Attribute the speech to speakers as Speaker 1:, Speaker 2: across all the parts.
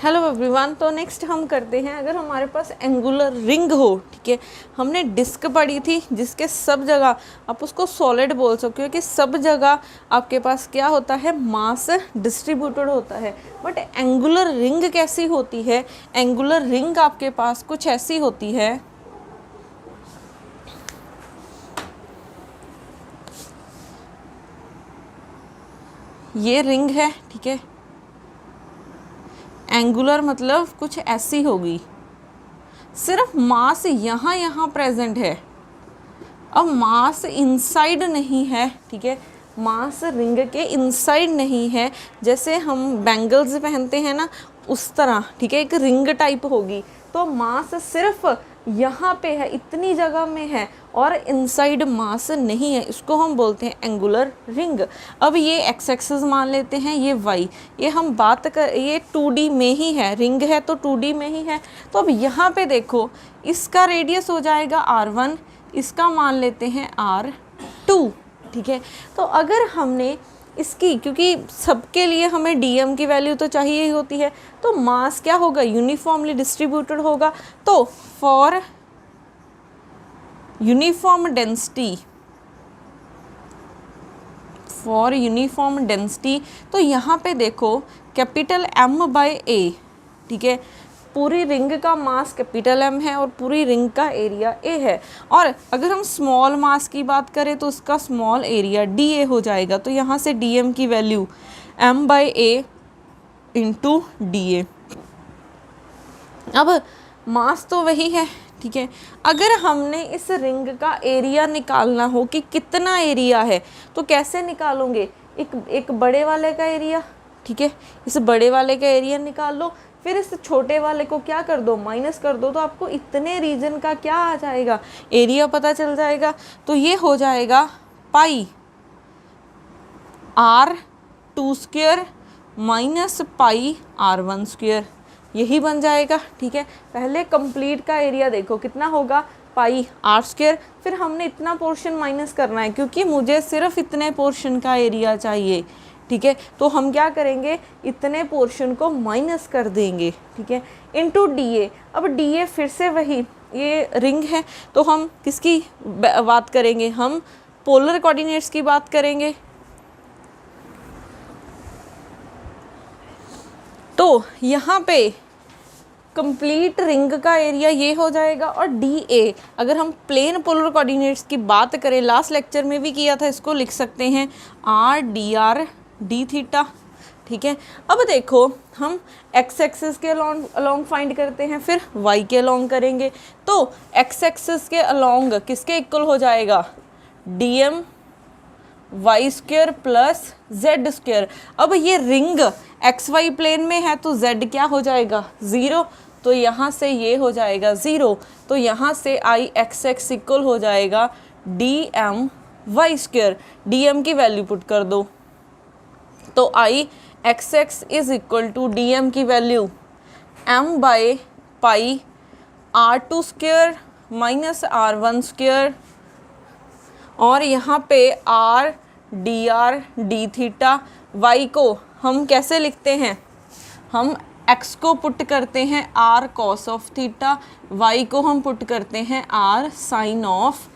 Speaker 1: Hello everyone. तो next हम करते हैं, अगर हमारे पास एंगुलर रिंग हो, ठीक है, हमने डिस्क पढ़ी थी जिसके सब जगह आप उसको सॉलिड बोल सकते हो कि सब जगह आपके पास क्या होता है, मास डिस्ट्रीब्यूटेड होता है। बट एंगुलर रिंग कैसी होती है? एंगुलर रिंग आपके पास कुछ ऐसी होती है, ये रिंग है, ठीक है, एंगुलर मतलब कुछ ऐसी होगी, सिर्फ मास यहाँ प्रेजेंट है। अब मास इनसाइड नहीं है, ठीक है, मास रिंग के इनसाइड नहीं है, जैसे हम बैंगल्स पहनते हैं ना उस तरह, ठीक है, एक रिंग टाइप होगी। तो मास सिर्फ यहाँ पे है, इतनी जगह में है और इनसाइड मास नहीं है, इसको हम बोलते हैं एंगुलर रिंग। अब ये एक्स एक्सिस मान लेते हैं, ये वाई, ये हम बात कर, ये 2D में ही है, रिंग है तो 2D में ही है। तो अब यहाँ पे देखो, इसका रेडियस हो जाएगा R1, इसका मान लेते हैं R2, ठीक है। तो अगर हमने इसकी, क्योंकि सबके लिए हमें डीएम की वैल्यू तो चाहिए ही होती है, तो मास क्या होगा, यूनिफॉर्मली डिस्ट्रीब्यूटेड होगा। तो फॉर यूनिफॉर्म डेंसिटी, तो यहाँ पे देखो कैपिटल M/A, ठीक है, पूरी रिंग का मास कैपिटल M है और पूरी रिंग का एरिया A है। और अगर हम स्मॉल मास की बात करें तो उसका स्मॉल एरिया DA हो जाएगा। तो यहाँ से DM की वैल्यू M/A इंटू DA। अब मास तो वही है, ठीक है। अगर हमने इस रिंग का एरिया निकालना हो कि कितना एरिया है, तो कैसे निकालोगे, एक बड़े वाले का एरिया, ठीक है, इस बड़े वाले का एरिया निकाल लो, फिर इस छोटे वाले को क्या कर दो, माइनस कर दो, तो आपको इतने रीजन का क्या आ जाएगा, एरिया पता चल जाएगा। तो ये हो जाएगा पाई R2² माइनस पाई R1², यही बन जाएगा, ठीक है। पहले कंप्लीट का एरिया देखो कितना होगा, पाई R², फिर हमने इतना पोर्शन माइनस करना है क्योंकि मुझे सिर्फ इतने पोर्शन का एरिया चाहिए, ठीक है। तो हम क्या करेंगे, इतने पोर्शन को माइनस कर देंगे, ठीक है, इनटू DA। अब DA फिर से वही, ये रिंग है तो हम किसकी बात करेंगे, हम पोलर कोऑर्डिनेट्स की बात करेंगे। तो यहाँ पे कंप्लीट रिंग का एरिया ये हो जाएगा और DA, अगर हम प्लेन पोलर कोऑर्डिनेट्स की बात करें, लास्ट लेक्चर में भी किया था, इसको लिख सकते हैं R/dr d थीटा, ठीक है। अब देखो हम एक्स एक्सिस के अलोंग फाइंड करते हैं, फिर वाई के अलोंग करेंगे। तो एक्स एक्सिस के अलोंग किसके इक्वल हो जाएगा, DM y² प्लस z²। अब ये रिंग XY प्लेन में है तो z क्या हो जाएगा, 0, तो यहाँ से ये हो जाएगा 0, तो यहाँ से IXX इक्वल हो जाएगा DM y²। DM की वैल्यू पुट कर दो, तो IXX is equal to DM की वैल्यू M/पाई R2² माइनस R1², और यहाँ पे R/dr d∅। y को हम कैसे लिखते हैं, हम x को पुट करते हैं R cos of theta, y को हम पुट करते हैं R sin ऑफ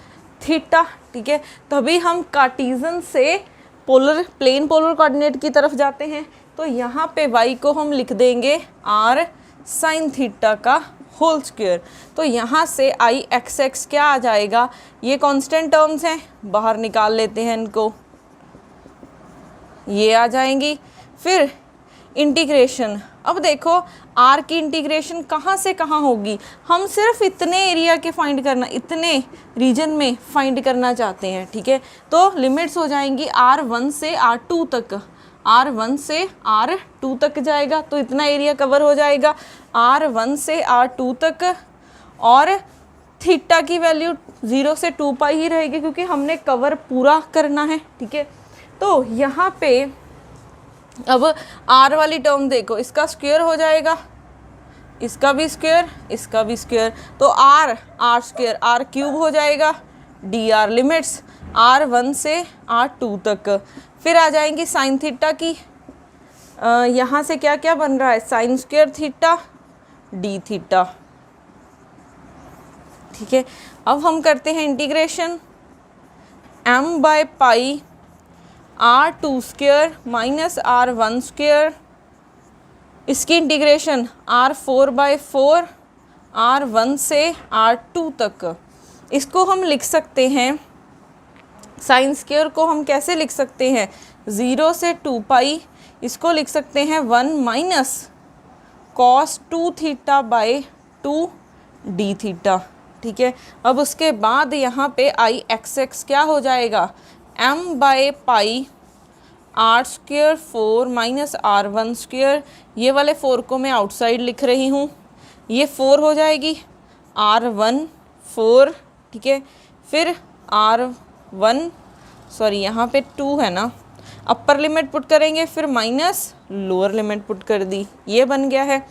Speaker 1: थीटा, ठीक है। तभी हम कार्टेशियन से प्लेन पोलर कोऑर्डिनेट की तरफ जाते हैं। तो यहाँ पे y को हम लिख देंगे R sin थीटा का होल स्क्वायर। तो यहाँ से IXX क्या आ जाएगा, ये कांस्टेंट टर्म्स हैं, बाहर निकाल लेते हैं इनको, ये आ जाएंगी। फिर इंटीग्रेशन, अब देखो R की इंटीग्रेशन कहाँ से कहाँ होगी, हम सिर्फ इतने एरिया के फाइंड करना, इतने रीजन में फाइंड करना चाहते हैं, ठीक है। तो लिमिट्स हो जाएंगी R1 से R2 तक, R1 से R2 तक जाएगा, तो इतना एरिया कवर हो जाएगा R1 से R2 तक। और थीटा की वैल्यू 0 से 2 पाई ही रहेगी क्योंकि हमने कवर पूरा करना है, ठीक है। तो यहाँ पे अब R वाली टर्म देखो, इसका स्क्वायर हो जाएगा, इसका भी स्क्वायर, इसका भी स्क्वायर, तो R² R³ हो जाएगा, dr लिमिट्स R1 से R2 तक। फिर आ जाएंगी साइन थीटा की, यहाँ से क्या क्या बन रहा है, sine square theta D theta. ठीक है, अब हम करते हैं integration. m by pi r2 square minus r1 square, इसकी इंटीग्रेशन r4 बाय 4 r1 से r2 तक। इसको हम लिख सकते हैं, साइन स्क्वायर को हम कैसे लिख सकते हैं, 0 से 2 पाई, इसको लिख सकते हैं 1 minus cos 2 theta by 2 D theta. ठीक है, अब उसके बाद यहाँ पे आई एक्स एक्स क्या हो जाएगा, m by pi R square 4 minus r1 square, ये वाले 4 को मैं आउटसाइड लिख रही हूँ, ये 4 हो जाएगी, r1 4, ठीक है, फिर r1 सॉरी यहाँ पे 2 है ना, अपर लिमिट पुट करेंगे, फिर माइनस लोअर लिमिट पुट कर दी, ये बन गया है।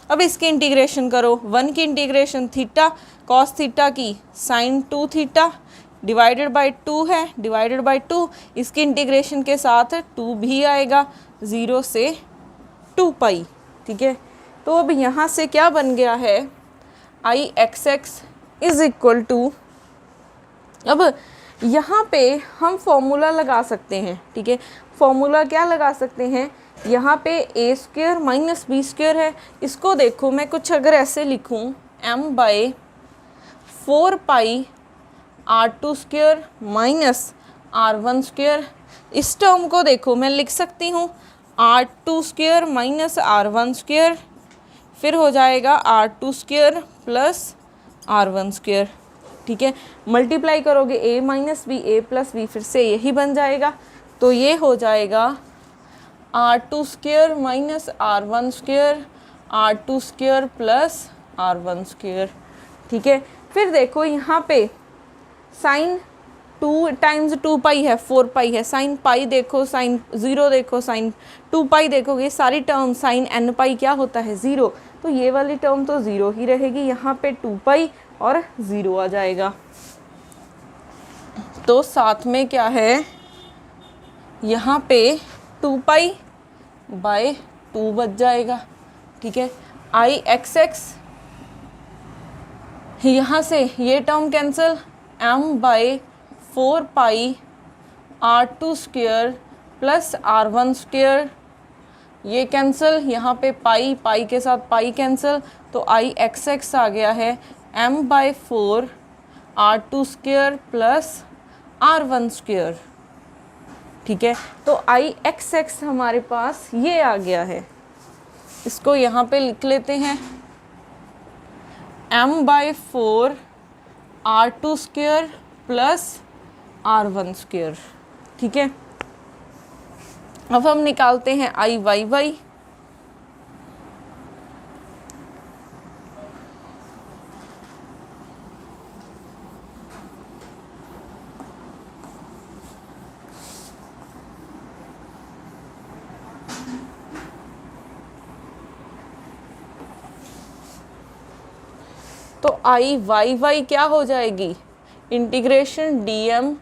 Speaker 1: अब इसकी इंटीग्रेशन करो, 1 की इंटीग्रेशन थीटा कॉस थीटा की साइन 2 थीटा डिवाइडेड बाय 2 है, डिवाइडेड बाय 2, इसकी इंटीग्रेशन के साथ 2 भी आएगा, 0 से 2 पाई। ठीक है, तो अब यहाँ से क्या बन गया है, I x x is equal to, अब यहाँ पे हम फॉर्मूला लगा सकते हैं। ठीक है, फॉर्मूला क्या लगा सकते हैं, यहाँ पे ए स्क्वायर माइनस बी स्क्वायर है, इसको देखो मैं कुछ अगर ऐसे लिखूँ, m by 4 pi r2 square minus r1 square, इस टर्म को देखो मैं लिख सकती हूँ r2 square minus r1 square, फिर हो जाएगा r2 square plus r1 square. ठीक है, मल्टीप्लाई करोगे a minus B, a plus B, फिर से यही बन जाएगा, तो ये हो जाएगा r2 square minus r1 square, r2 square plus r1 square. ठीक है, फिर देखो यहाँ पे साइन 2 टाइम्स 2 पाई है, 4 पाई है, साइन पाई देखो, साइन 0 देखो, साइन 2 पाई देखोगे, ये सारी टर्म साइन n पाई क्या होता है 0, तो ये वाली टर्म तो 0 ही रहेगी, यहाँ पे 2 पाई और 0 आ जाएगा। तो साथ में क्या है, यहाँ पे 2 पाई बाय 2 बच जाएगा। ठीक है, आई एक्स एक्स, यहाँ से ये term cancel, m by 4 pi r2 square plus r1 square, ये कैंसिल, यहाँ पे पाई पाई के साथ पाई कैंसिल, तो आई एक्स एक्स आ गया है m by 4 r2 square plus r1 square. ठीक है, तो आई एक्स एक्स हमारे पास ये आ गया है, इसको यहाँ पे लिख लेते हैं, m by 4 r2 square plus r1 square. ठीक है, अब हम निकालते हैं आई वाई वाई, तो आई वाई वाई क्या हो जाएगी, integration D M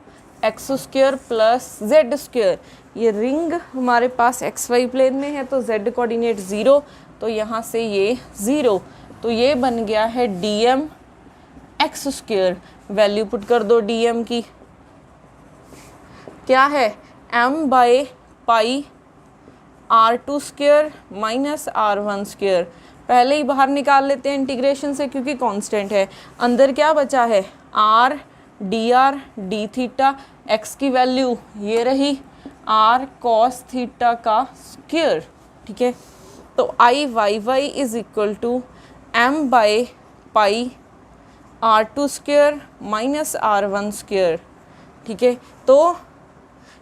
Speaker 1: X square plus Z square, ये रिंग हमारे पास एक्स वाई प्लेन में है, तो जेड कोऑर्डिनेट 0, तो यहाँ से ये 0, तो ये बन गया है D M X square, value put कर दो डी एम की, क्या है m by pi r2 square minus r1 square, पहले ही बाहर निकाल लेते हैं इंटीग्रेशन से क्योंकि कांस्टेंट है, अंदर क्या बचा है r dr d theta, x की वैल्यू ये रही r cos थीटा का स्क्वायर। ठीक है, तो I y y is equal to m by pi r2 square minus r1 square. ठीक है, तो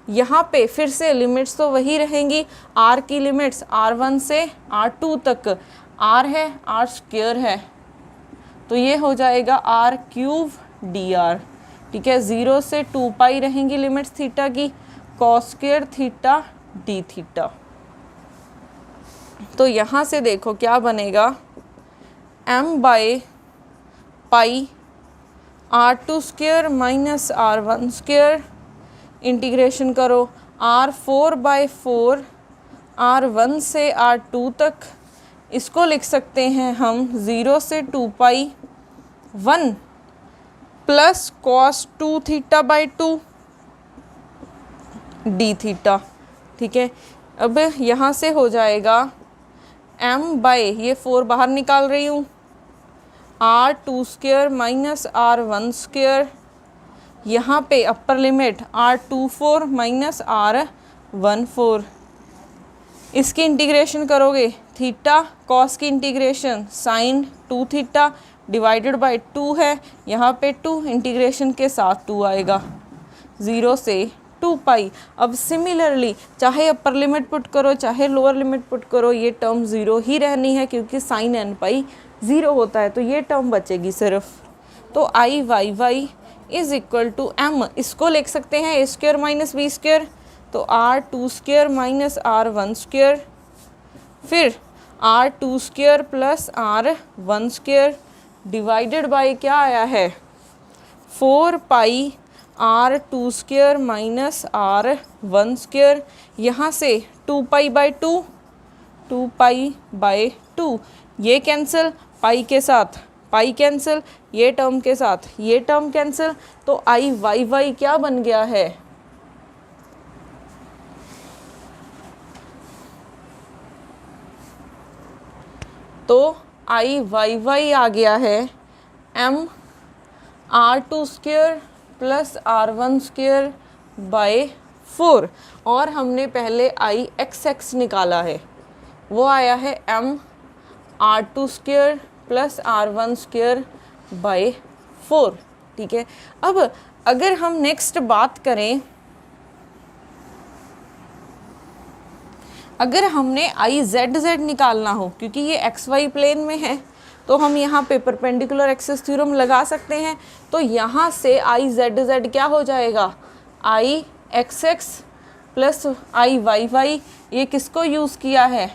Speaker 1: यहाँ पे फिर से लिमिट्स तो वही रहेंगी, r की लिमिट्स r1 से r2 तक, r है r स्क्वायर है, तो ये हो जाएगा r क्यूब dr। ठीक है, 0 से 2 पाई रहेंगी लिमिट्स थीटा की, cos square theta d theta. तो यहाँ से देखो क्या बनेगा, m by pi r2 square minus r1 square, integration करो r4 बाय 4 R1 से R2 तक, इसको लिख सकते हैं हम 0 से 2 पाई 1 plus cos 2 theta by 2 D theta. ठीक है, अब यहाँ से हो जाएगा m बाय, ये 4 बाहर निकाल रही हूँ, R2 square minus R1 square, यहाँ पे upper limit R24 minus R14, इसकी इंटीग्रेशन करोगे थीटा कॉस की integration sine 2 theta divided by 2 है, यहाँ पे 2 इंटीग्रेशन के साथ 2 आएगा 0 से 2 पाई। अब सिमिलरली चाहे अपर लिमिट पुट करो चाहे लोअर लिमिट पुट करो, ये टर्म 0 ही रहनी है क्योंकि साइन n पाई 0 होता है, तो ये टर्म बचेगी सिर्फ। तो I y y is equal to m, इसको लिख सकते हैं a square minus B square, तो R2 square minus R1 square, फिर R2 square plus R1 square divided by क्या आया है 4 पाई R2 square minus R1 square, यहाँ से 2 पाई बाय 2, 2 पाई बाय 2, ये कैंसिल, पाई के साथ पाई कैंसिल, ये टर्म के साथ ये टर्म कैंसिल, तो आई वाई वाई क्या बन गया है, तो आई वाई वाई आ गया है m R2 square plus R1 square by 4, और हमने पहले आई एक्स एक्स निकाला है, वो आया है m R2 square plus R1 square by 4। ठीक है, अब अगर हम नेक्स्ट बात करें, अगर हमने आई जेड जेड निकालना हो, क्योंकि ये एक्स वाई प्लेन में है, तो हम यहाँ पे परपेंडिकुलर एक्सिस थ्योरम लगा सकते हैं। तो यहाँ से आई जेड जेड क्या हो जाएगा, आई x x plus I y Y, ये किसको यूज़ किया है,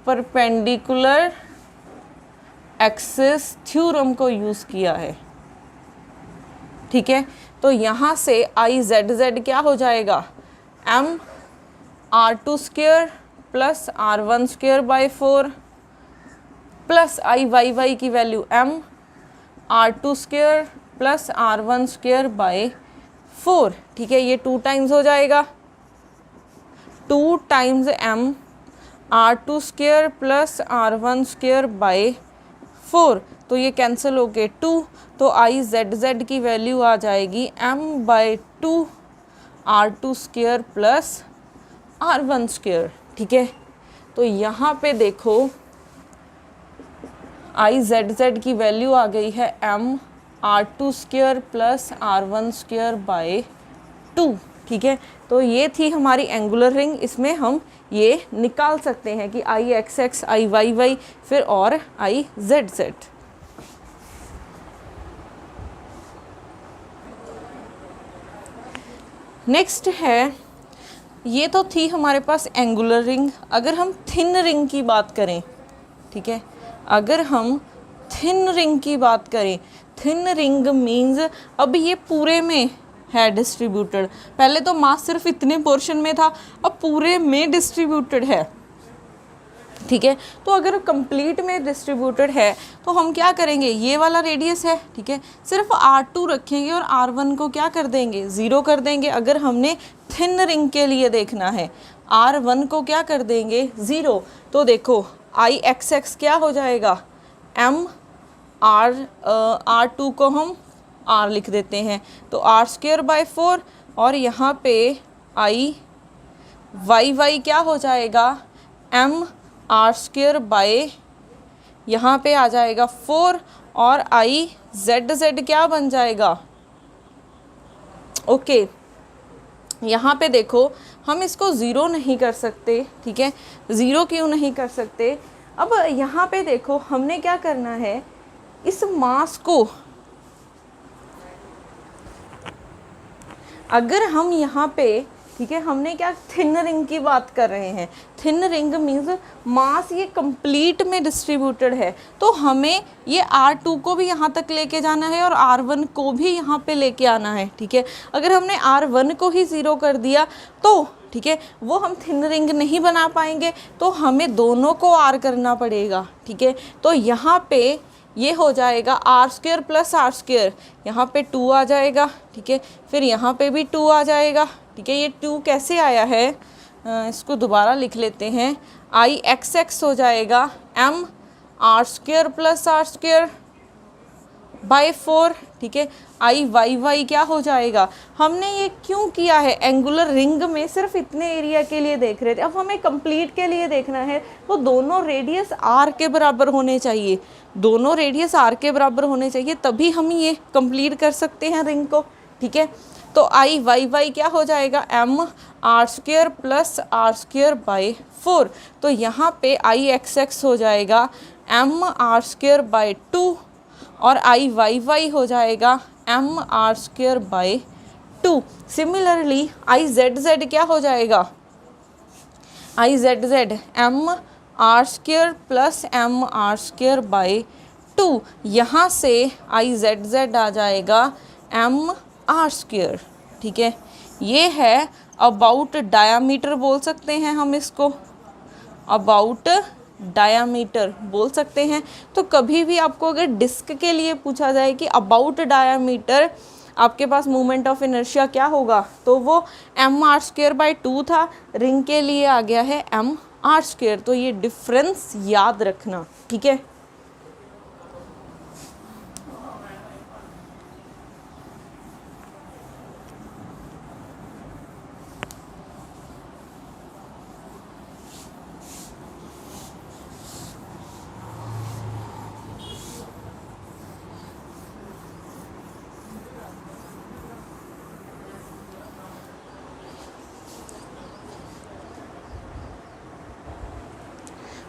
Speaker 1: परपेंडिकुलर एक्सिस थ्योरम को यूज़ किया है। ठीक है, तो यहाँ से आई जेड जेड क्या हो जाएगा, m R2 square plus R1 square by 4 प्लस आई वाई वाई की value m R2 square plus R1 square by 4। ठीक है, ये 2 टाइम्स हो जाएगा, 2 times m R2 square plus R1 square by 4, तो ये कैंसिल हो गए 2, तो आई जेड जेड की वैल्यू आ जाएगी m by 2 R2 square plus R1 square. ठीक है, तो यहाँ पे देखो आई जेड जेड की वैल्यू आ गई है m R2 square plus R1 square by 2। ठीक है, तो ये थी हमारी एंगुलर रिंग, इसमें हम ये निकाल सकते हैं कि आई एक्स एक्स, आई वाई वाई, फिर और आई जेड जेड। नेक्स्ट है, ये तो थी हमारे पास एंगुलर रिंग। अगर हम थिन रिंग की बात करें, ठीक है, अगर हम थिन रिंग की बात करें, थिन रिंग मीन्स अब ये पूरे में है डिस्ट्रीब्यूटेड, पहले तो मास सिर्फ इतने पोर्शन में था, अब पूरे में डिस्ट्रीब्यूटेड है। ठीक है, तो अगर कंप्लीट में डिस्ट्रीब्यूटेड है तो हम क्या करेंगे, ये वाला रेडियस है, ठीक है, सिर्फ R2 रखेंगे और R1 को क्या कर देंगे, 0 कर देंगे। अगर हमने थिन रिंग के लिए देखना है, R1 को क्या कर देंगे, 0। तो देखो आई एक्स एक्स क्या हो जाएगा, m R2 को हम R लिख देते हैं, तो R स्क्वेयर बाय 4, और यहाँ पे आई वाई वाई क्या हो जाएगा, m R स्क्वेयर बाय, यहाँ पे आ जाएगा 4, और आई जेड जेड क्या बन जाएगा, ओके। यहाँ पे देखो हम इसको 0 नहीं कर सकते, ठीक है, 0 क्यों नहीं कर सकते। अब यहाँ पे देखो हमने क्या करना है, इस मास को अगर हम यहाँ पे, ठीक है, हमने क्या थिन रिंग की बात कर रहे हैं, थिन रिंग मीन्स मास ये कंप्लीट में डिस्ट्रीब्यूटेड है, तो हमें ये R2 को भी यहाँ तक लेके जाना है और R1 को भी यहाँ पे लेके आना है। ठीक है, अगर हमने R1 को ही 0 कर दिया तो ठीक है, वो हम थिन रिंग नहीं बना पाएंगे, तो हमें दोनों को आर करना पड़ेगा, ठीक है। तो यहाँ पे ये हो जाएगा R square plus R square, यहाँ पे 2 आ जाएगा, ठीक है, फिर यहाँ पे भी 2 आ जाएगा, ठीक है। ये 2 कैसे आया है, इसको दोबारा लिख लेते हैं, आई एक्स एक्स हो जाएगा M R square plus R square by 4, ठीक है। आई वाई वाई क्या हो जाएगा, हमने ये क्यों किया है, एंगुलर रिंग में सिर्फ इतने एरिया के लिए देख रहे थे, अब हमें कंप्लीट के लिए देखना है, तो दोनों रेडियस आर के बराबर होने चाहिए, दोनों रेडियस आर के बराबर होने चाहिए, तभी हम ये कंप्लीट कर सकते हैं रिंग को, ठीक है। तो आई वाई वाई क्या हो जाएगा, M R square plus R square by 4, तो यहाँ पे आई एक्स एक्स हो जाएगा एम आर स्क्वेयर बाय 2 और आई वाई वाई हो जाएगा M R square by 2। Similarly I z z क्या हो जाएगा, I z z M R square plus M R square by 2, यहाँ से आई जेड जेड आ जाएगा एम आर स्क्वेयर, ठीक है। ये है अबाउट डायामीटर बोल सकते हैं हम इसको, अबाउट डायामीटर बोल सकते हैं। तो कभी भी आपको अगर डिस्क के लिए पूछा जाए कि अबाउट डायामीटर आपके पास मोमेंट ऑफ इनर्शिया क्या होगा, तो वो एम आर स्क्वेयर बाय 2 था, रिंग के लिए आ गया है एम आर स्क्वेयर। तो ये डिफरेंस याद रखना, ठीक है।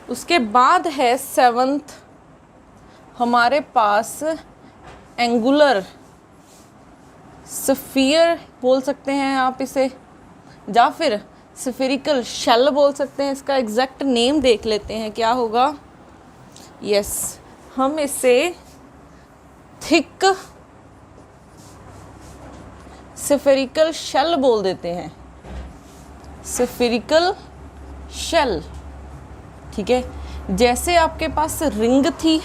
Speaker 1: उसके बाद है 7th हमारे पास एंगुलर स्फीयर बोल सकते हैं आप इसे, या फिर स्फेरिकल शेल बोल सकते हैं। इसका एग्जैक्ट नेम देख लेते हैं क्या होगा। यस, हम इसे थिक स्फेरिकल शेल बोल देते हैं, स्फेरिकल शेल, ठीक है। जैसे आपके पास रिंग थी,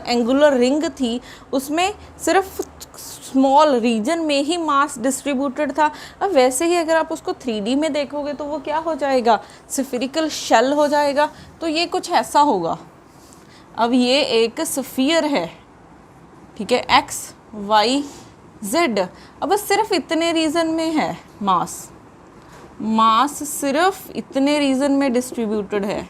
Speaker 1: एंगुलर रिंग थी, उसमें सिर्फ स्मॉल रीजन में ही मास डिस्ट्रीब्यूटेड था। अब वैसे ही अगर आप उसको 3D में देखोगे तो वो क्या हो जाएगा, स्फेरिकल शेल हो जाएगा। तो ये कुछ ऐसा होगा। अब ये एक स्फीयर है, ठीक है, एक्स वाई जेड। अब बस सिर्फ इतने रीजन में है मास, मास सिर्फ इतने रीजन में डिस्ट्रीब्यूटेड है,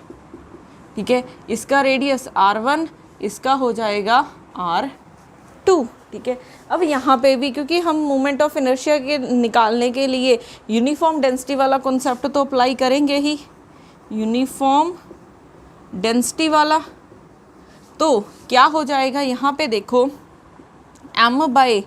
Speaker 1: ठीक है। इसका रेडियस r1, इसका हो जाएगा r2, ठीक है। अब यहाँ पे भी क्योंकि हम मोमेंट ऑफ इनर्शिया के निकालने के लिए यूनिफॉर्म डेंसिटी वाला कॉन्सेप्ट तो अप्लाई करेंगे ही, यूनिफॉर्म डेंसिटी वाला। तो क्या हो जाएगा यहाँ पे देखो m बाय,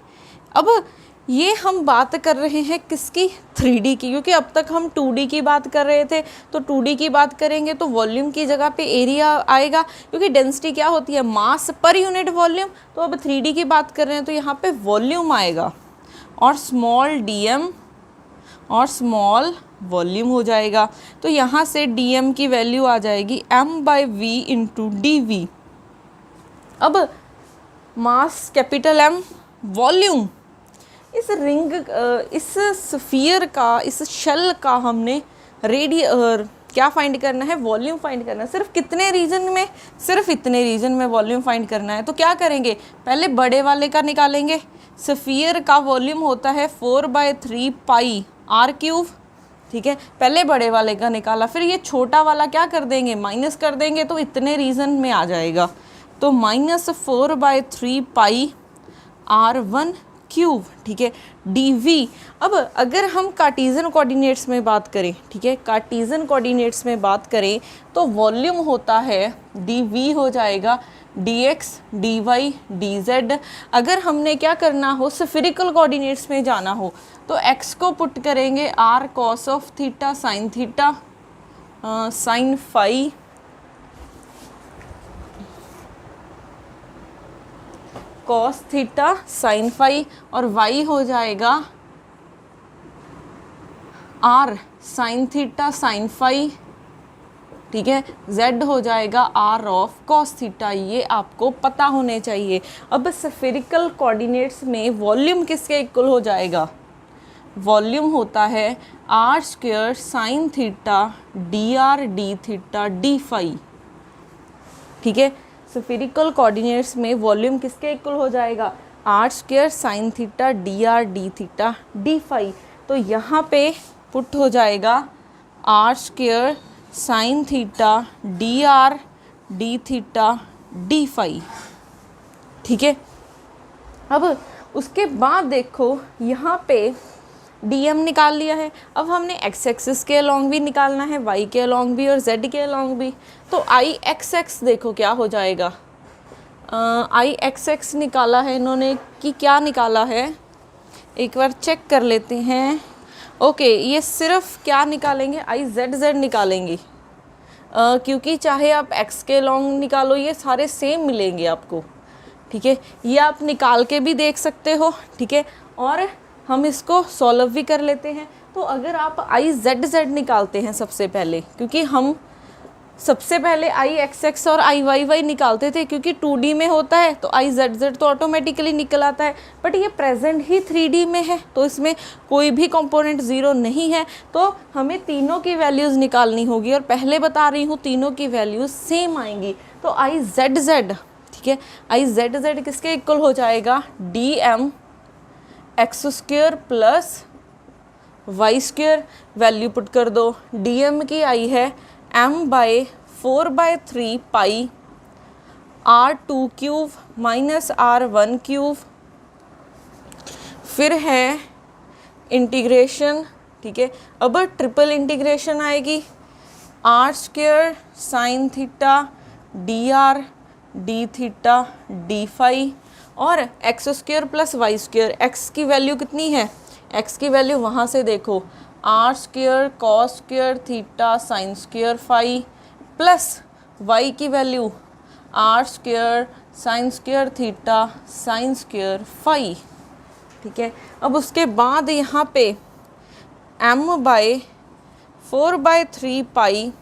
Speaker 1: अब ये हम बात कर रहे हैं किसकी, 3D की, क्योंकि अब तक हम 2D की बात कर रहे थे। तो 2D की बात करेंगे तो वॉल्यूम की जगह पे एरिया आएगा, क्योंकि डेंसिटी क्या होती है, मास पर यूनिट वॉल्यूम। तो अब 3D की बात कर रहे हैं तो यहाँ पे वॉल्यूम आएगा और स्मॉल dm और स्मॉल वॉल्यूम हो जाएगा। तो यहाँ से dm की वैल्यू आ जाएगी m by v into dv। अब मास कैपिटल M, वॉल्यूम, इस रिंग, इस स्फीयर का, इस शेल का हमने क्या फाइंड करना है, वॉल्यूम फाइंड करना है। सिर्फ कितने रीजन में, सिर्फ इतने रीजन में वॉल्यूम फाइंड करना है। तो क्या करेंगे, पहले बड़े वाले का निकालेंगे। स्फीयर का वॉल्यूम होता है 4/3 पाई r³, ठीक है। पहले बड़े वाले का निकाला, फिर ये छोटा वाला क्या कर देंगे, माइनस कर देंगे, तो इतने रीजन में आ जाएगा। तो -4/3 पाई r1³, ठीक है, dv। अब अगर हम कार्टीजन कोऑर्डिनेट्स में बात करें, ठीक है, कार्टीजन कोऑर्डिनेट्स में बात करें तो वॉल्यूम होता है dv हो जाएगा dx dy dz। अगर हमने क्या करना हो, स्फेरिकल कोऑर्डिनेट्स में जाना हो तो x को पुट करेंगे r cos of theta sine theta sine phi cos theta sine phi, और y हो जाएगा R sine theta sine phi, ठीक है, z हो जाएगा r ऑफ cos थीटा, ये आपको पता होने चाहिए। अब स्फेरिकल कोऑर्डिनेट्स में वॉल्यूम किसके इक्वल हो जाएगा? वॉल्यूम होता है r square sine theta dr d theta d phi, ठीक है। स्फेरिकल कोऑर्डिनेट्स में वॉल्यूम किसके इक्वल हो जाएगा? r square sine theta dr d theta d phi. तो यहाँ पे पुट हो जाएगा r square sine theta dr d theta d phi, ठीक है। अब उसके बाद देखो यहाँ पे dm निकाल लिया है। अब हमने x एक्सिस के अलॉन्ग भी निकालना है, y के अलॉन्ग भी और z के अलॉन्ग भी। तो i x देखो क्या हो जाएगा, i x निकाला है इन्होंने कि क्या निकाला है, एक बार चेक कर लेते हैं। ओके, ये सिर्फ क्या निकालेंगे, i z निकालेंगे, क्योंकि चाहे आप x के लॉन्ग निकालो ये सारे सेम मिलेंगे आपको, ठीक है। ये आप निकाल के भी देख सकते हो, ठीक है, और हम इसको सॉल्व भी कर लेते हैं। तो अगर आप i z निकालते हैं सबसे पहले, क्योंकि हम सबसे पहले i x और i y निकालते थे, क्योंकि 2D में होता है तो i z तो ऑटोमेटिकली निकल आता है। बट ये प्रेजेंट ही 3D में है तो इसमें कोई भी कंपोनेंट ज़ीरो नहीं है, तो हमें तीनों की वैल्यूज़ निकालनी होगी। और पहले बता रही हूँ तीनों की वैल्यूज़ सेम आएंगी। तो i z, ठीक है, i z किसके इक्वल हो जाएगा? dm x square plus y square, value put कर दो। dm की आई है m/4/3 पाई r2 cube minus r1 cube, फिर है इंटीग्रेशन, ठीक है। अब ट्रिपल इंटीग्रेशन आएगी, r square sine theta dr d theta d phi और x square plus y square. x की वैल्यू कितनी है? x की वैल्यू वहाँ से देखो, r square cos square theta sine square phi plus y की value r square sine square theta sine square phi, ठीक है। अब उसके बाद यहाँ पे m/4/3 पाई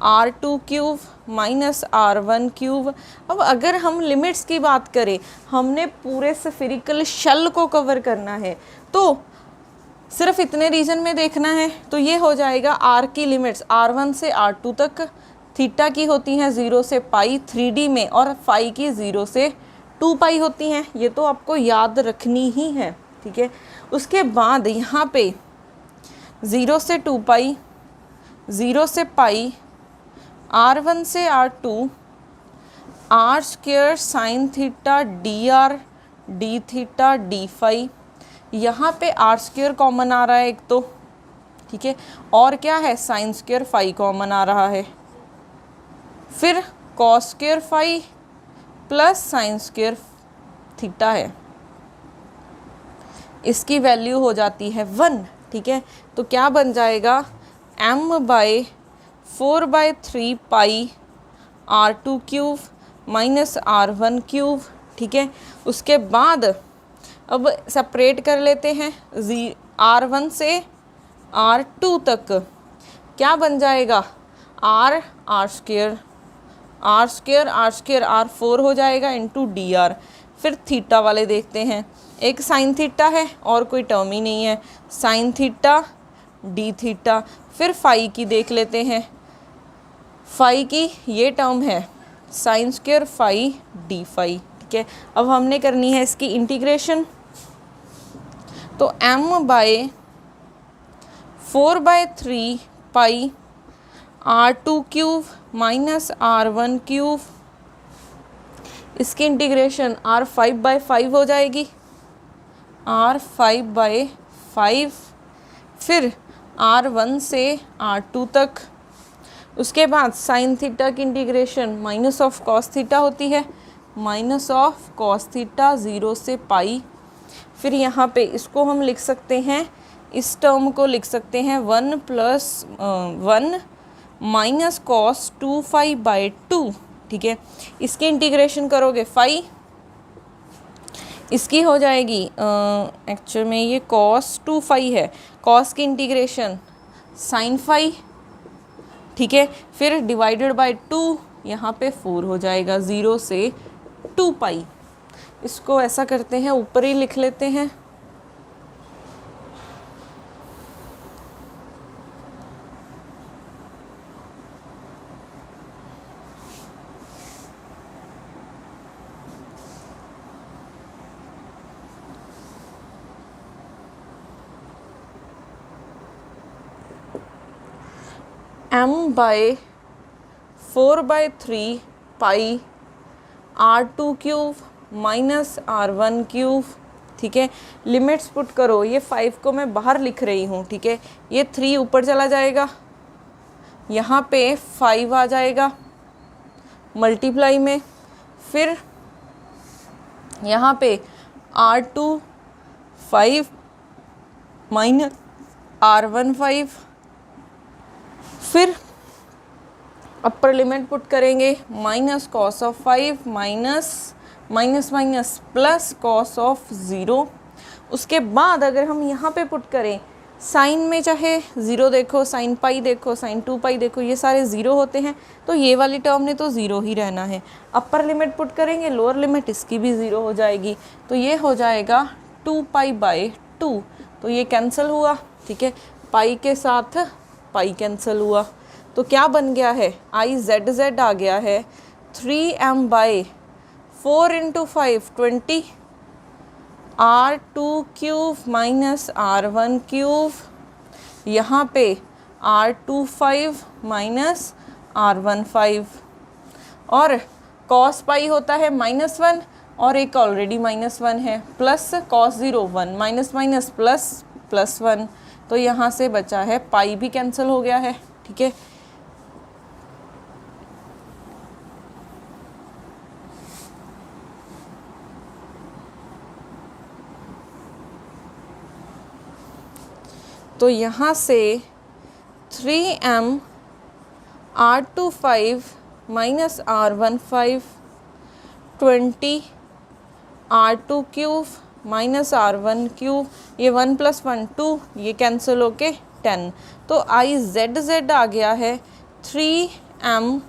Speaker 1: r2 cube minus r1 cube. अब अगर हम लिमिट्स की बात करें, हमने पूरे स्फेरिकल शेल को कवर करना है तो सिर्फ इतने रीजन में देखना है। तो ये हो जाएगा r की लिमिट्स r1 से r2 तक, थीटा की होती हैं 0 से पाई 3D में, और फाई की 0 से 2 पाई होती हैं। ये तो आपको याद रखनी ही है, ठीक है। उसके बाद यहाँ पे 0 से 2 पाई, 0 से पाई, r1 से r2, r square sine theta dr d theta d phi. यहाँ पे r स्क्वायर कॉमन आ रहा है एक तो, ठीक है, और क्या है, साइन स्क्वायर फाई कॉमन आ रहा है, फिर cos square phi plus sine square theta है, इसकी वैल्यू हो जाती है 1, ठीक है। तो क्या बन जाएगा, m/4/3 पाई r2 cube minus r1 cube, ठीक है। उसके बाद अब सेपरेट कर लेते हैं, r1 से r2 तक क्या बन जाएगा, r स्क्वायर r4 हो जाएगा इंटू dr। फिर थीटा वाले देखते हैं, एक साइन थीटा है और कोई टर्म ही नहीं है, साइन थीटा d थीटा। फिर फाई की देख लेते हैं, फाई की ये टर्म है sine square phi d phi, ठीक है। अब हमने करनी है इसकी इंटीग्रेशन। तो m/4/3 पाई r2 cube minus r1 cube, इसकी इंटीग्रेशन r5/5 हो जाएगी, r5/5, फिर r1 से r2 तक। उसके बाद साइन थीटा की integration minus of cos theta होती है, माइनस ऑफ कॉस थीटा 0 से पाई। फिर यहाँ पे इसको हम लिख सकते हैं, इस टर्म को लिख सकते हैं 1 + 1 माइनस कॉस 2φ/2, ठीक है। इसकी इंटीग्रेशन करोगे फाई, इसकी हो जाएगी एक्चुअल में ये कॉस 2φ है, कॉस की इंटीग्रेशन साइन फाई, ठीक है, फिर डिवाइडेड बाय 2, यहाँ पे 4 हो जाएगा, 0 से 2 पाई। इसको ऐसा करते हैं, ऊपर ही लिख लेते हैं। m/4/3 पाई r2 cube minus r1 cube, ठीक है। लिमिट्स पुट करो, ये 5 को मैं बाहर लिख रही हूँ, ठीक है। ये 3 ऊपर चला जाएगा, यहाँ पे 5 आ जाएगा मल्टीप्लाई में, फिर यहाँ पे r2 5 माइनस r1 5, फिर अपर लिमिट पुट करेंगे, minus cos of 5 minus minus minus plus cos of 0। उसके बाद अगर हम यहाँ पे पुट करें, साइन में चाहे 0 देखो, साइन पाई देखो, साइन 2 पाई देखो, ये सारे 0 होते हैं, तो ये वाली टर्म ने तो 0 ही रहना है। अपर लिमिट पुट करेंगे, लोअर लिमिट इसकी भी 0 हो जाएगी, तो ये हो जाएगा 2π/2, तो ये कैंसिल हुआ, ठीक है। पाई के साथ पाई कैंसिल हुआ, तो क्या बन गया है, IZ आ गया है 3m/4 × 5 20 r2 cube minus r1 cube, यहाँ पे r2 5 माइनस r1 5, और cos पाई होता है -1 और एक ऑलरेडी -1 है, plus cos 0 1 minus minus plus plus 1, तो यहाँ से बचा है पाई भी कैंसिल हो गया है, ठीक है। तो यहाँ से 3m r2 5 minus r1 5 20 r2 cube minus r1 cube, ये 1 + 1 2, ये कैंसिल होके 10, तो IZ आ गया है 3m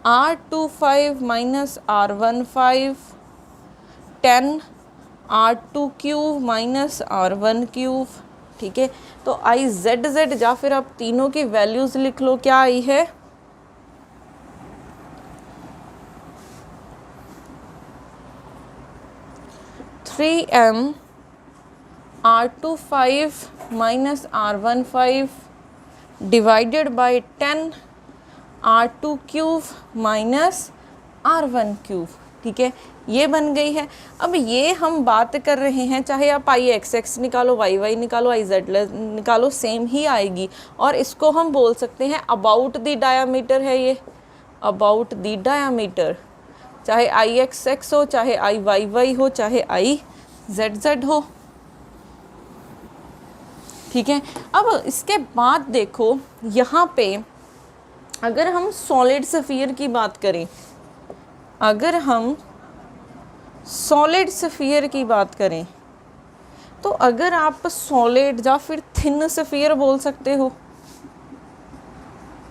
Speaker 1: r2 5 minus r1 5 10 r2 cube minus r1 cube, ठीक है। तो IZ या फिर आप तीनों की वैल्यूज़ लिख लो, क्या आई है, m r2 5 minus r1 5 divided by 10 r2 cube minus r1 cube, ठीक है, ये बन गई है। अब ये हम बात कर रहे हैं, चाहे आप IXX निकालो, YY निकालो, IZ निकालो, सेम ही आएगी, और इसको हम बोल सकते हैं अबाउट द डायामीटर है, ये अबाउट द डायामीटर, चाहे IXX हो, चाहे IYY हो, चाहे IZZ हो, ठीक है। अब इसके बाद देखो, यहाँ पे अगर हम सॉलिड स्फीयर की बात करें, अगर हम सॉलिड स्फीयर की बात करें, तो अगर आप सॉलिड या फिर थिन स्फीयर बोल सकते हो,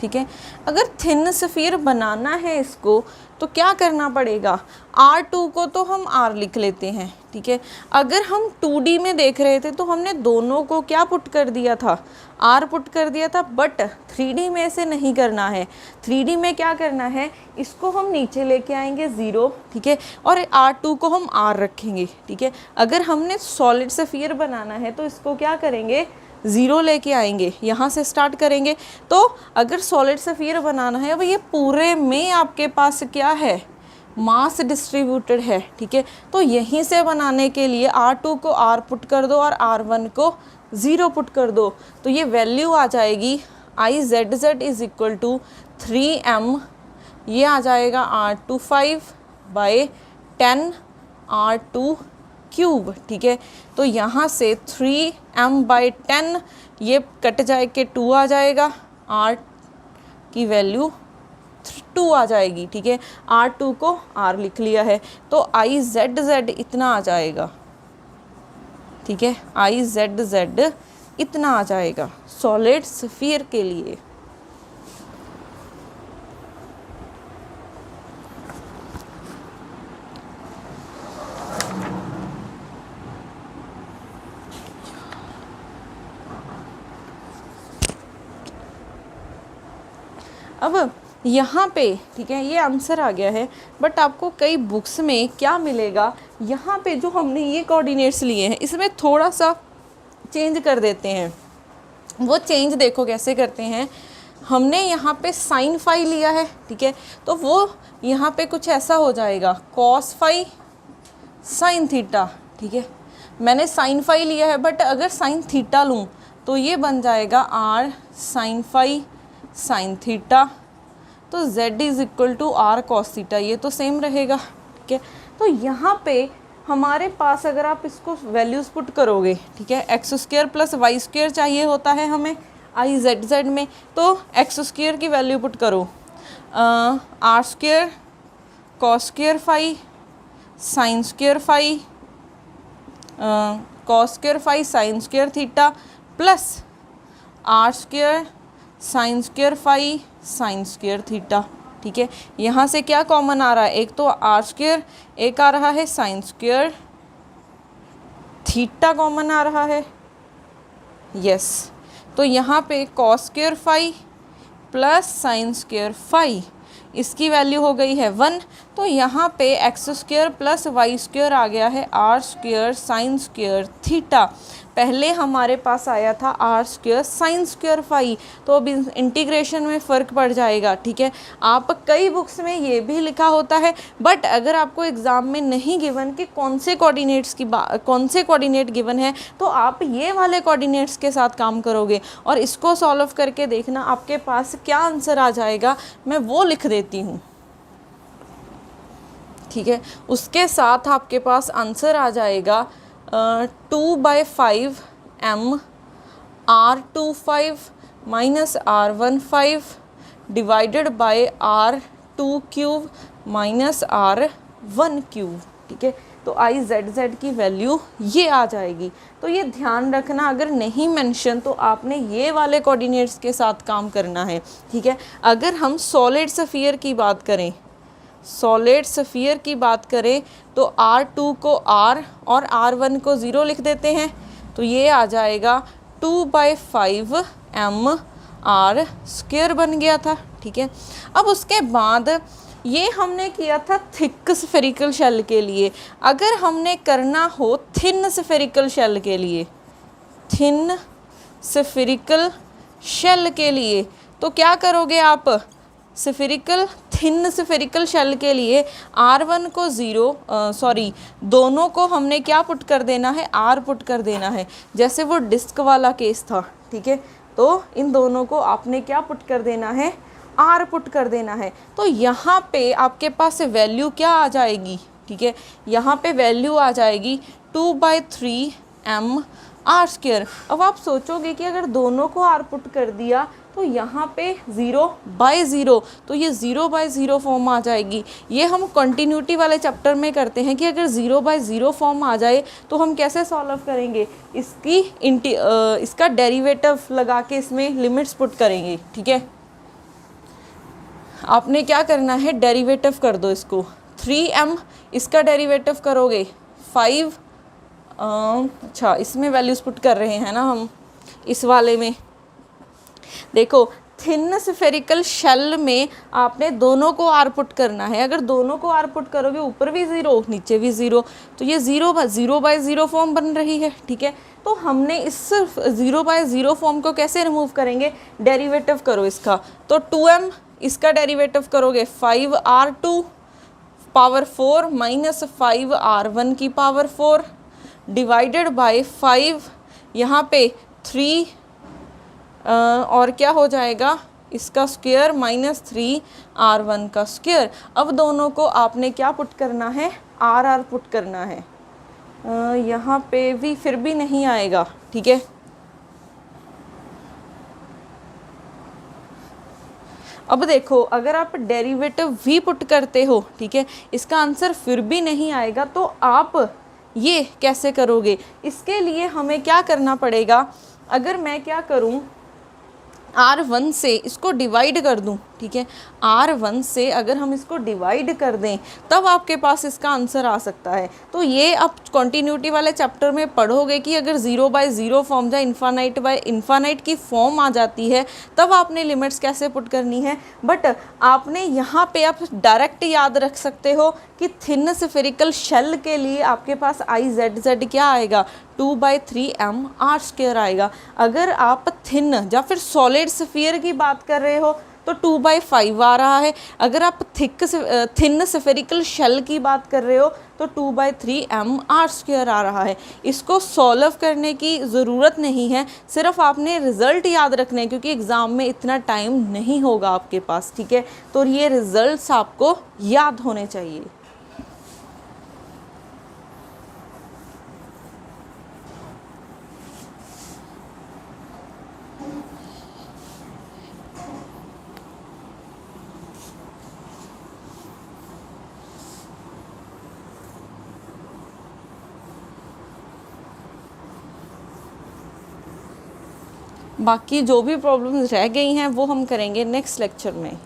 Speaker 1: ठीक है। अगर थिन स्फीयर बनाना है इसको, तो क्या करना पड़ेगा, R2 को तो हम R लिख लेते हैं, ठीक है। अगर हम 2D में देख रहे थे तो हमने दोनों को क्या पुट कर दिया था, R पुट कर दिया था, बट 3D में ऐसे नहीं करना है। 3D में क्या करना है, इसको हम नीचे लेके आएंगे 0, ठीक है, और R2 को हम R रखेंगे, ठीक है। अगर हमने सॉलिड स्फीयर बनाना है तो इसको क्या करेंगे, 0 लेके आएंगे, यहाँ से स्टार्ट करेंगे। तो अगर सॉलिड स्फीयर बनाना है, अब ये पूरे में आपके पास क्या है, मास डिस्ट्रीब्यूटेड है, ठीक है। तो यहीं से बनाने के लिए R2 को R पुट कर दो और R1 को 0 पुट कर दो, तो ये वैल्यू आ जाएगी IZZ is equal to 3m, ये आ जाएगा R2 5/10 R2 क्यूब, ठीक है। तो यहाँ से 3m/10 ये कट जाए के 2 आ जाएगा, R की वैल्यू 2 आ जाएगी, ठीक है। R2 को R लिख लिया है, तो IZZ इतना आ जाएगा, ठीक है। IZZ इतना आ जाएगा सॉलिड स्फीयर के लिए। अब यहाँ पे ठीक है, ये आंसर आ गया है, बट आपको कई बुक्स में क्या मिलेगा, यहाँ पे जो हमने ये कोऑर्डिनेट्स लिए हैं इसमें थोड़ा सा चेंज कर देते हैं। वो चेंज देखो कैसे करते हैं। हमने यहाँ पे साइन फाई लिया है, ठीक है, तो वो यहाँ पे कुछ ऐसा हो जाएगा कॉस फाई साइन थीटा, ठीक है। मैंने साइन फाई लिया है, बट अगर साइन थीटा लूँ तो ये बन जाएगा R sine phi sine theta, तो z is equal to R cos theta, ये तो सेम रहेगा, ठीक है। तो यहाँ पे हमारे पास अगर आप इसको वैल्यूज़ पुट करोगे, ठीक है, x square plus y square चाहिए होता है हमें आई जेड जेड में, तो एक्स स्क्वायर की वैल्यू पुट करो R square cos square phi sine square phi cos square phi sine square theta plus R square sine square phi sine square theta, ठीक है। यहाँ से क्या कॉमन आ रहा है, एक तो आर स्क्वायर, एक आ रहा है साइन स्क्वायर थीटा कॉमन आ रहा है, यस। तो यहाँ पे cos square phi plus sine square phi, इसकी वैल्यू हो गई है 1। तो यहाँ पे x square plus y square आ गया है r square sine square theta. पहले हमारे पास आया था r square sine square phi, तो अब इंटीग्रेशन में फ़र्क पड़ जाएगा, ठीक है। आप कई बुक्स में ये भी लिखा होता है, बट अगर आपको एग्ज़ाम में नहीं गिवन कि कौन से कोऑर्डिनेट गिवन है, तो आप ये वाले कोऑर्डिनेट्स के साथ काम करोगे और इसको सॉल्व करके देखना आपके पास क्या आंसर आ जाएगा, मैं वो लिख देती हूँ, ठीक है। उसके साथ आपके पास आंसर आ जाएगा 2/5 m r25 minus r15 divided by r2 cube minus r1 cube, ठीक है। तो आई जेड जेड की वैल्यू ये आ जाएगी। तो ये ध्यान रखना, अगर नहीं मेंशन तो आपने ये वाले कोऑर्डिनेट्स के साथ काम करना है, ठीक है। अगर हम सॉलिड स्फीयर की बात करें, सॉलिड स्फीयर की बात करें तो R2 को R और R1 को 0 लिख देते हैं, तो ये आ जाएगा 2/5 m r स्क्वायर बन गया था, ठीक है। अब उसके बाद ये हमने किया था थिक स्फेरिकल शेल के लिए। अगर हमने करना हो थिन स्फेरिकल शेल के लिए, थिन स्फेरिकल शेल के लिए, तो क्या करोगे आप, थिन स्फेरिकल शेल के लिए R1 को 0 दोनों को हमने क्या पुट कर देना है, R पुट कर देना है, जैसे वो डिस्क वाला केस था, ठीक है। तो इन दोनों को आपने क्या पुट कर देना है, R पुट कर देना है। तो यहाँ पे आपके पास वैल्यू क्या आ जाएगी, ठीक है, यहाँ पे वैल्यू आ जाएगी 2/3 m r स्क्वायर। अब आप सोचोगे कि अगर दोनों को R पुट कर दिया तो यहाँ पे 0/0, तो ये 0/0 फॉर्म आ जाएगी। ये हम कंटिन्यूटी वाले चैप्टर में करते हैं कि अगर 0/0 फॉर्म आ जाए तो हम कैसे सॉल्व करेंगे, इसका डेरिवेटिव लगा के इसमें लिमिट्स पुट करेंगे, ठीक है। आपने क्या करना है, डेरिवेटिव कर दो इसको, 3m इसका डेरिवेटिव करोगे 5 अच्छा इसमें वैल्यूज पुट कर रहे हैं ना हम, इस वाले में देखो थिन स्फेरिकल शेल में आपने दोनों को R पुट करना है। अगर दोनों को R पुट करोगे ऊपर भी 0 नीचे भी 0, तो ये 0/0 फॉर्म बन रही है, ठीक है। तो हमने इस 0/0 फॉर्म को कैसे रिमूव करेंगे, डेरिवेटिव करो इसका, तो 2m इसका डेरिवेटिव करोगे 5r2 पावर 4 माइनस 5r1 की पावर 4 डिवाइडेड बाय 5, यहाँ पे 3 और क्या हो जाएगा, इसका स्क्वायर माइनस 3r1 का स्क्वायर। अब दोनों को आपने क्या पुट करना है, r पुट करना है। यहाँ पे भी फिर भी नहीं आएगा, ठीक है। अब देखो अगर आप डेरिवेटिव भी पुट करते हो, ठीक है, इसका आंसर फिर भी नहीं आएगा, तो आप ये कैसे करोगे, इसके लिए हमें क्या करना पड़ेगा, अगर मैं क्या करूं, R1 से इसको डिवाइड कर दूं, ठीक है, R1 से अगर हम इसको डिवाइड कर दें तब आपके पास इसका आंसर आ सकता है। तो ये आप कंटिन्यूटी वाले चैप्टर में पढ़ोगे कि अगर 0/0 फॉर्म या इन्फानाइट बाय इन्फानाइट की फॉर्म आ जाती है तब आपने लिमिट्स कैसे पुट करनी है। बट आपने यहाँ पे आप डायरेक्ट याद रख सकते हो कि थिन स्फेरिकल शेल के लिए आपके पास IZZ क्या आएगा, 2/3m r² आएगा। अगर आप थिन या फिर सॉलिड स्फीयर की बात कर रहे हो तो 2/5 आ रहा है। अगर आप थिन स्फेरिकल शेल की बात कर रहे हो तो 2/3m r² आ रहा है। इसको सॉल्व करने की ज़रूरत नहीं है, सिर्फ आपने रिज़ल्ट याद रखने हैं, क्योंकि एग्ज़ाम में इतना टाइम नहीं होगा आपके पास, ठीक है। तो ये रिज़ल्ट्स आपको याद होने चाहिए। बाकी जो भी प्रॉब्लम्स रह गई हैं वो हम करेंगे नेक्स्ट लेक्चर में।